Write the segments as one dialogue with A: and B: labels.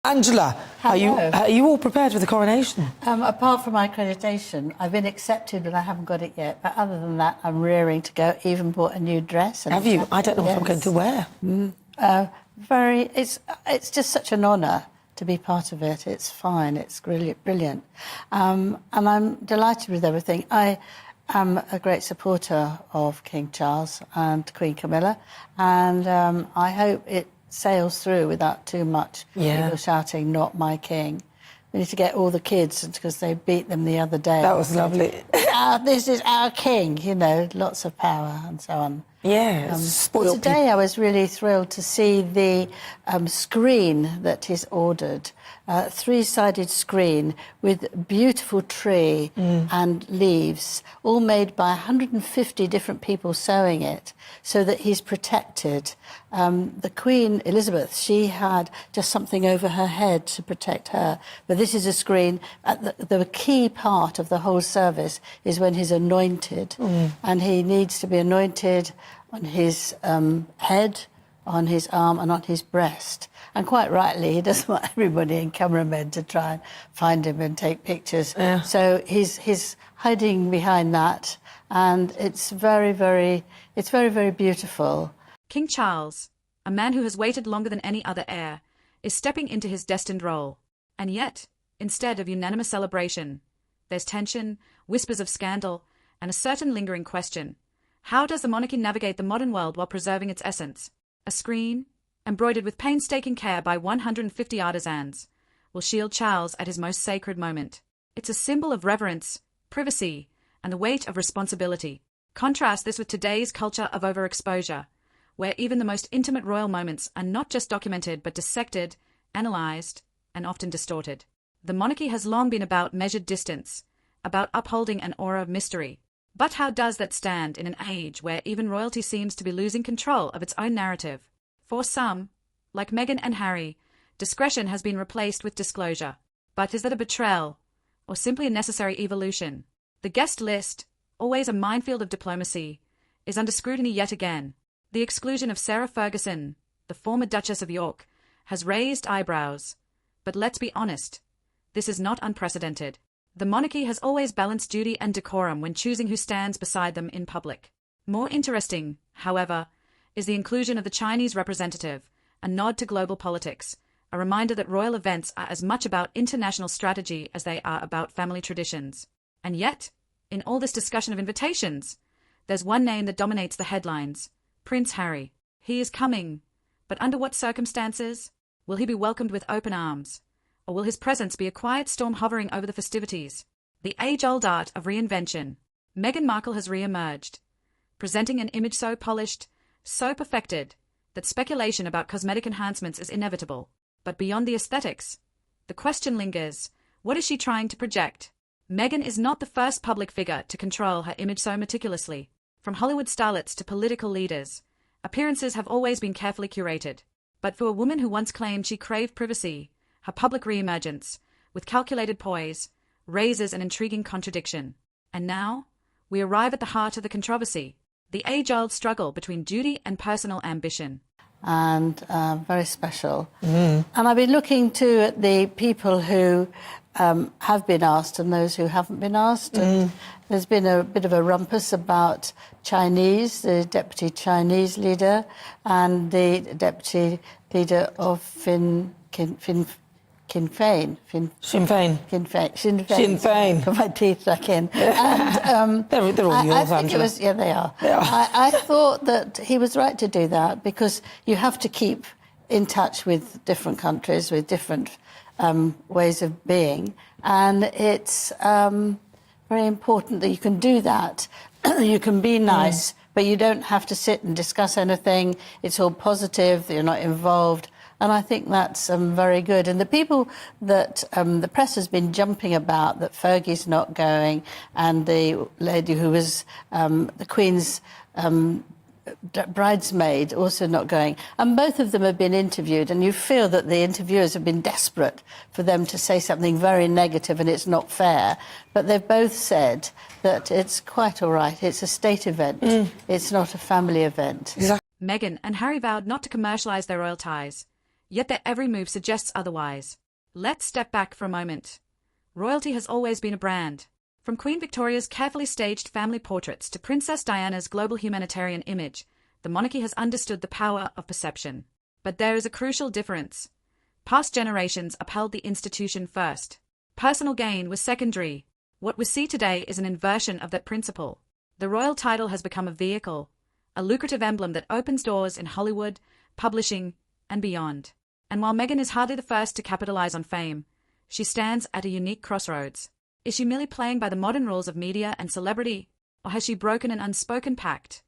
A: Angela, are you all prepared for the coronation?
B: Apart from my accreditation, I've been accepted, but I haven't got it yet. But other than that, I'm rearing to go. Even bought a new dress. And
A: Have you? I don't know what I'm going to wear.
B: It's just such an honour to be part of it. It's fine. It's brilliant, and I'm delighted with everything. I am a great supporter of King Charles and Queen Camilla, and I hope it sails through without too much people shouting, "Not my king." We need to get all the kids, because they beat them the other day.
A: That was lovely.
B: This is our king, you know, lots of power and so on.
A: Yeah,
B: today I was really thrilled to see the screen that he's ordered, three-sided screen with beautiful tree and leaves, all made by 150 different people sewing it, so that he's protected. The Queen Elizabeth, she had just something over her head to protect her, but this is a screen. The key part of the whole service is when he's anointed, and he needs to be anointed on his head, on his arm and on his breast. And quite rightly, he doesn't want everybody in cameramen to try and find him and take pictures. Yeah. So he's hiding behind that, and it's very, very beautiful.
C: King Charles, a man who has waited longer than any other heir, is stepping into his destined role. And yet, instead of unanimous celebration, there's tension, whispers of scandal, and a certain lingering question. How does the monarchy navigate the modern world while preserving its essence? A screen, embroidered with painstaking care by 150 artisans, will shield Charles at his most sacred moment. It's a symbol of reverence, privacy, and the weight of responsibility. Contrast this with today's culture of overexposure, where even the most intimate royal moments are not just documented but dissected, analysed, and often distorted. The monarchy has long been about measured distance, about upholding an aura of mystery. But how does that stand in an age where even royalty seems to be losing control of its own narrative? For some, like Meghan and Harry, discretion has been replaced with disclosure. But is that a betrayal, or simply a necessary evolution? The guest list, always a minefield of diplomacy, is under scrutiny yet again. The exclusion of Sarah Ferguson, the former Duchess of York, has raised eyebrows. But let's be honest, this is not unprecedented. The monarchy has always balanced duty and decorum when choosing who stands beside them in public. More interesting, however, is the inclusion of the Chinese representative, a nod to global politics, a reminder that royal events are as much about international strategy as they are about family traditions. And yet, in all this discussion of invitations, there's one name that dominates the headlines: Prince Harry. He is coming, but under what circumstances? Will he be welcomed with open arms? Or will his presence be a quiet storm hovering over the festivities? The age-old art of reinvention. Meghan Markle has re-emerged, presenting an image so polished, so perfected, that speculation about cosmetic enhancements is inevitable. But beyond the aesthetics, the question lingers: what is she trying to project? Meghan is not the first public figure to control her image so meticulously. From Hollywood starlets to political leaders, appearances have always been carefully curated. But for a woman who once claimed she craved privacy, her public re-emergence, with calculated poise, raises an intriguing contradiction. And now, we arrive at the heart of the controversy, the age-old struggle between duty and personal ambition.
B: And very special. And I've been looking too at the people who have been asked and those who haven't been asked. And there's been a bit of a rumpus about Chinese, the deputy Chinese leader, and the deputy leader of Sinn Féin. Put my teeth back in. And,
A: they're all yours,
B: I think they are. I thought that he was right to do that, because you have to keep in touch with different countries, with different ways of being. And it's very important that you can do that. You can be nice, but you don't have to sit and discuss anything. It's all positive, you're not involved. And I think that's very good. And the people that the press has been jumping about, that Fergie's not going, and the lady who was the Queen's bridesmaid also not going. And both of them have been interviewed, and you feel that the interviewers have been desperate for them to say something very negative, and it's not fair. But they've both said that it's quite all right. It's a state event. It's not a family event.
C: Meghan and Harry vowed not to commercialise their royal ties, yet their every move suggests otherwise. Let's step back for a moment. Royalty has always been a brand. From Queen Victoria's carefully staged family portraits to Princess Diana's global humanitarian image, the monarchy has understood the power of perception. But there is a crucial difference. Past generations upheld the institution first. Personal gain was secondary. What we see today is an inversion of that principle. The royal title has become a vehicle, a lucrative emblem that opens doors in Hollywood, publishing, and beyond. And while Meghan is hardly the first to capitalize on fame, she stands at a unique crossroads. Is she merely playing by the modern rules of media and celebrity, or has she broken an unspoken pact,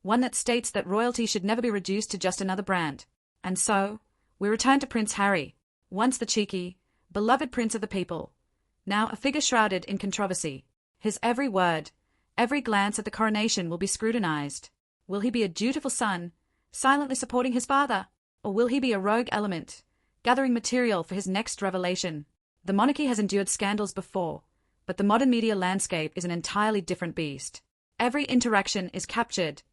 C: one that states that royalty should never be reduced to just another brand? And so, we return to Prince Harry, once the cheeky, beloved prince of the people, now a figure shrouded in controversy. His every word, every glance at the coronation will be scrutinized. Will he be a dutiful son, silently supporting his father, or will he be a rogue element, gathering material for his next revelation? The monarchy has endured scandals before, but the modern media landscape is an entirely different beast. Every interaction is captured,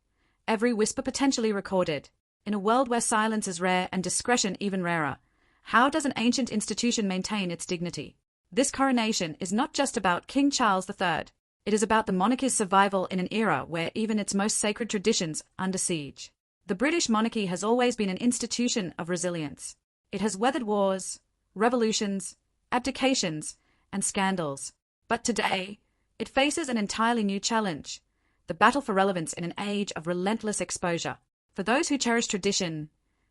C: every whisper potentially recorded. In a world where silence is rare and discretion even rarer, how does an ancient institution maintain its dignity? This coronation is not just about King Charles III. It is about the monarchy's survival in an era where even its most sacred traditions are under siege. The British monarchy has always been an institution of resilience. It has weathered wars, revolutions, abdications, and scandals. But today, it faces an entirely new challenge: the battle for relevance in an age of relentless exposure. For those who cherish tradition,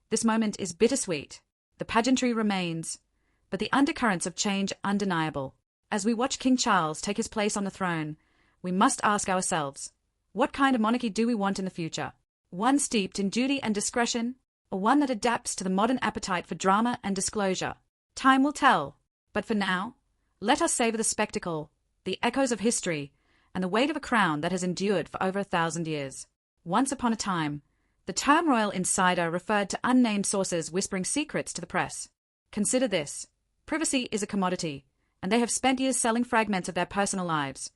C: this moment is bittersweet. The pageantry remains, but the undercurrents of change are undeniable. As we watch King Charles take his place on the throne, we must ask ourselves, what kind of monarchy do we want in the future? One steeped in duty and discretion, or one that adapts to the modern appetite for drama and disclosure? Time will tell. But for now, let us savor the spectacle, the echoes of history, and the weight of a crown that has endured for over 1,000 years. Once upon a time, the term royal insider referred to unnamed sources whispering secrets to the press. Consider this. Privacy is a commodity, and they have spent years selling fragments of their personal lives,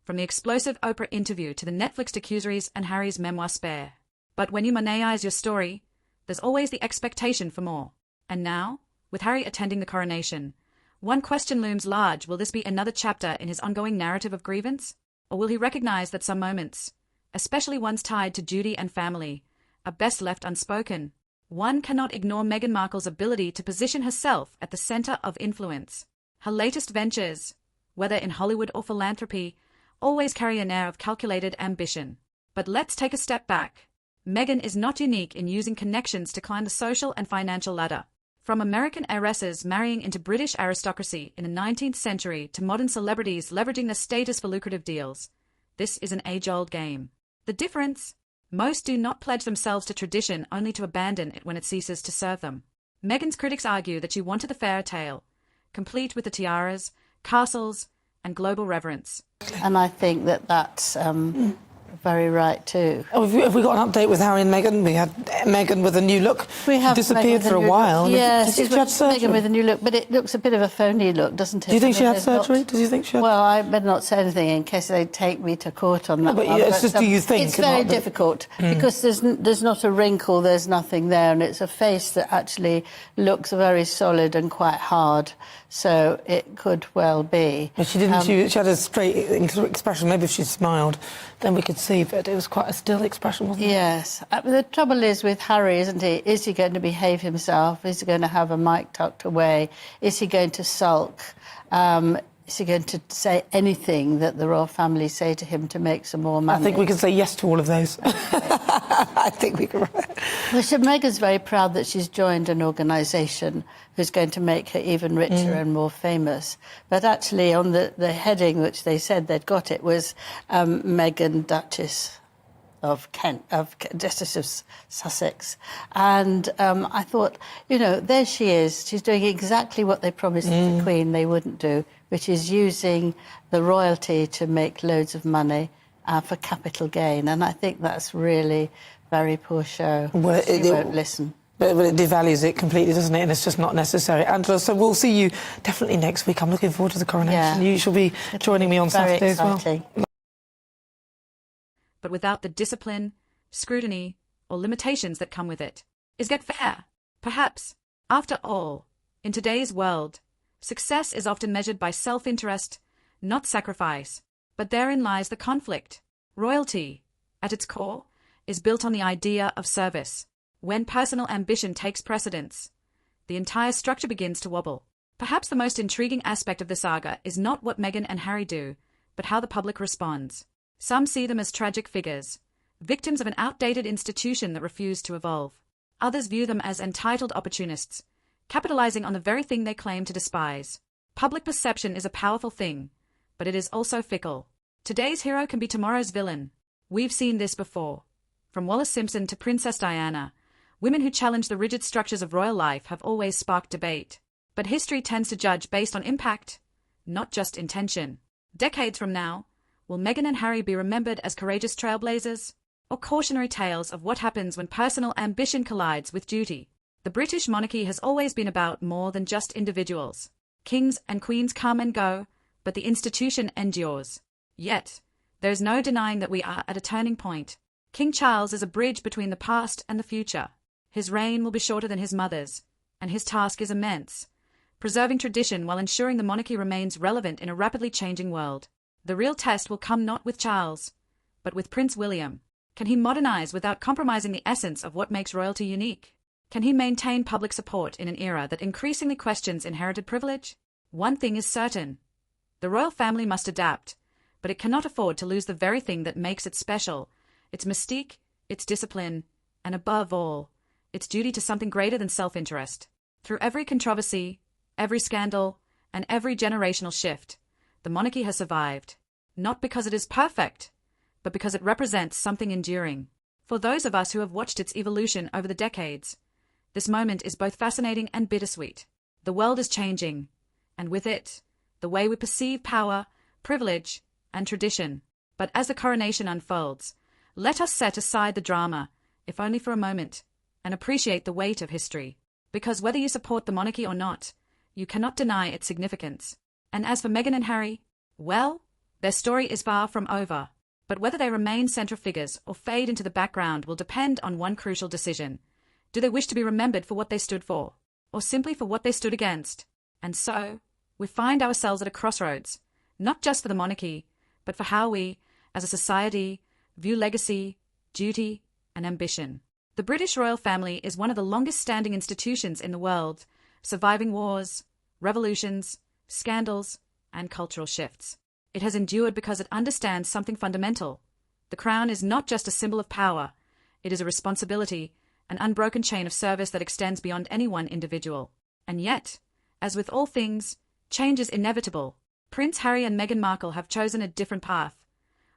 C: from the explosive Oprah interview to the Netflix documentaries and Harry's memoir Spare. But when you monetize your story, there's always the expectation for more. And now, with Harry attending the coronation, one question looms large: will this be another chapter in his ongoing narrative of grievance? Or will he recognize that some moments, especially ones tied to duty and family, are best left unspoken? One cannot ignore Meghan Markle's ability to position herself at the center of influence. Her latest ventures, whether in Hollywood or philanthropy, always carry an air of calculated ambition. But let's take a step back. Meghan is not unique in using connections to climb the social and financial ladder. From American heiresses marrying into British aristocracy in the 19th century to modern celebrities leveraging their status for lucrative deals, this is an age-old game. The difference? Most do not pledge themselves to tradition only to abandon it when it ceases to serve them. Meghan's critics argue that she wanted the fairy tale, complete with the tiaras, castles, and global reverence.
B: And I think that that's very right too.
A: Oh, have we got an update with Harry and Meghan? We had Meghan with a new look.
B: We have
A: she disappeared for a while.
B: Yes,
A: Did she have surgery?
B: Meghan with a new look, but it looks a bit of a phony look, doesn't it?
A: Do you think she had surgery? Does you think she had?
B: Well, I better not say anything in case they take me to court on that.
A: No, but it's just do you think?
B: It's very difficult because there's not a wrinkle, there's nothing there, and it's a face that actually looks very solid and quite hard. So it could well be.
A: But she didn't. She had a straight expression. Maybe if she smiled, then we could see. But it was quite a still expression, wasn't it?
B: Yes. The trouble is with Harry, isn't he? Is he going to behave himself? Is he going to have a mic tucked away? Is he going to sulk? Is he going to say anything that the royal family say to him to make some more money?
A: I think we can say yes to all of those. I think we can.
B: Well, Meghan's very proud that she's joined an organisation who's going to make her even richer and more famous. But actually, on the heading which they said they'd got, it was Meghan, Duchess of Kent, Duchess of Sussex. And I thought, you know, there she is. She's doing exactly what they promised the Queen they wouldn't do, which is using the royalty to make loads of money for capital gain. And I think that's really very poor show. Well, she won't listen.
A: But it devalues it completely, doesn't it? And it's just not necessary. Angela, so we'll see you definitely next week. I'm looking forward to the coronation. Yeah. You shall be joining me on Saturday as well.
C: But without the discipline, scrutiny, or limitations that come with it. Is it fair? Perhaps. After all, in today's world, success is often measured by self-interest, not sacrifice. But therein lies the conflict. Royalty, at its core, is built on the idea of service. When personal ambition takes precedence, the entire structure begins to wobble. Perhaps the most intriguing aspect of the saga is not what Meghan and Harry do, but how the public responds. Some see them as tragic figures, victims of an outdated institution that refused to evolve. Others view them as entitled opportunists, capitalizing on the very thing they claim to despise. Public perception is a powerful thing, but it is also fickle. Today's hero can be tomorrow's villain. We've seen this before. From Wallis Simpson to Princess Diana, women who challenge the rigid structures of royal life have always sparked debate. But history tends to judge based on impact, not just intention. Decades from now, will Meghan and Harry be remembered as courageous trailblazers, or cautionary tales of what happens when personal ambition collides with duty? The British monarchy has always been about more than just individuals. Kings and queens come and go, but the institution endures. Yet, there is no denying that we are at a turning point. King Charles is a bridge between the past and the future. His reign will be shorter than his mother's, and his task is immense, preserving tradition while ensuring the monarchy remains relevant in a rapidly changing world. The real test will come not with Charles, but with Prince William. Can he modernize without compromising the essence of what makes royalty unique? Can he maintain public support in an era that increasingly questions inherited privilege? One thing is certain. The royal family must adapt, but it cannot afford to lose the very thing that makes it special, its mystique, its discipline, and above all, its duty to something greater than self-interest. Through every controversy, every scandal, and every generational shift, the monarchy has survived, not because it is perfect, but because it represents something enduring. For those of us who have watched its evolution over the decades, this moment is both fascinating and bittersweet. The world is changing, and with it, the way we perceive power, privilege, and tradition. But as the coronation unfolds, let us set aside the drama, if only for a moment, and appreciate the weight of history. Because whether you support the monarchy or not, you cannot deny its significance. And as for Meghan and Harry, well, their story is far from over. But whether they remain central figures or fade into the background will depend on one crucial decision. Do they wish to be remembered for what they stood for, or simply for what they stood against? And so, we find ourselves at a crossroads, not just for the monarchy, but for how we, as a society, view legacy, duty, and ambition. The British royal family is one of the longest-standing institutions in the world, surviving wars, revolutions, scandals, and cultural shifts. It has endured because it understands something fundamental. The crown is not just a symbol of power, it is a responsibility, an unbroken chain of service that extends beyond any one individual. And yet, as with all things, change is inevitable. Prince Harry and Meghan Markle have chosen a different path,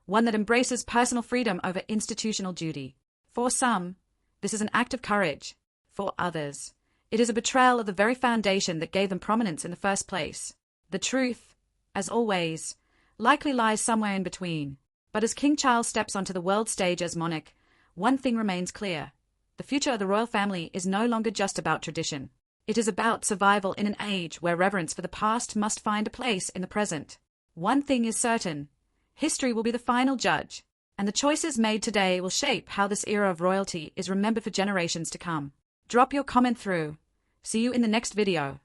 C: one that embraces personal freedom over institutional duty. For some, this is an act of courage. For others, it is a betrayal of the very foundation that gave them prominence in the first place. The truth, as always, likely lies somewhere in between. But as King Charles steps onto the world stage as monarch, one thing remains clear. The future of the royal family is no longer just about tradition. It is about survival in an age where reverence for the past must find a place in the present. One thing is certain. History will be the final judge, and the choices made today will shape how this era of royalty is remembered for generations to come. Drop your comment through. See you in the next video.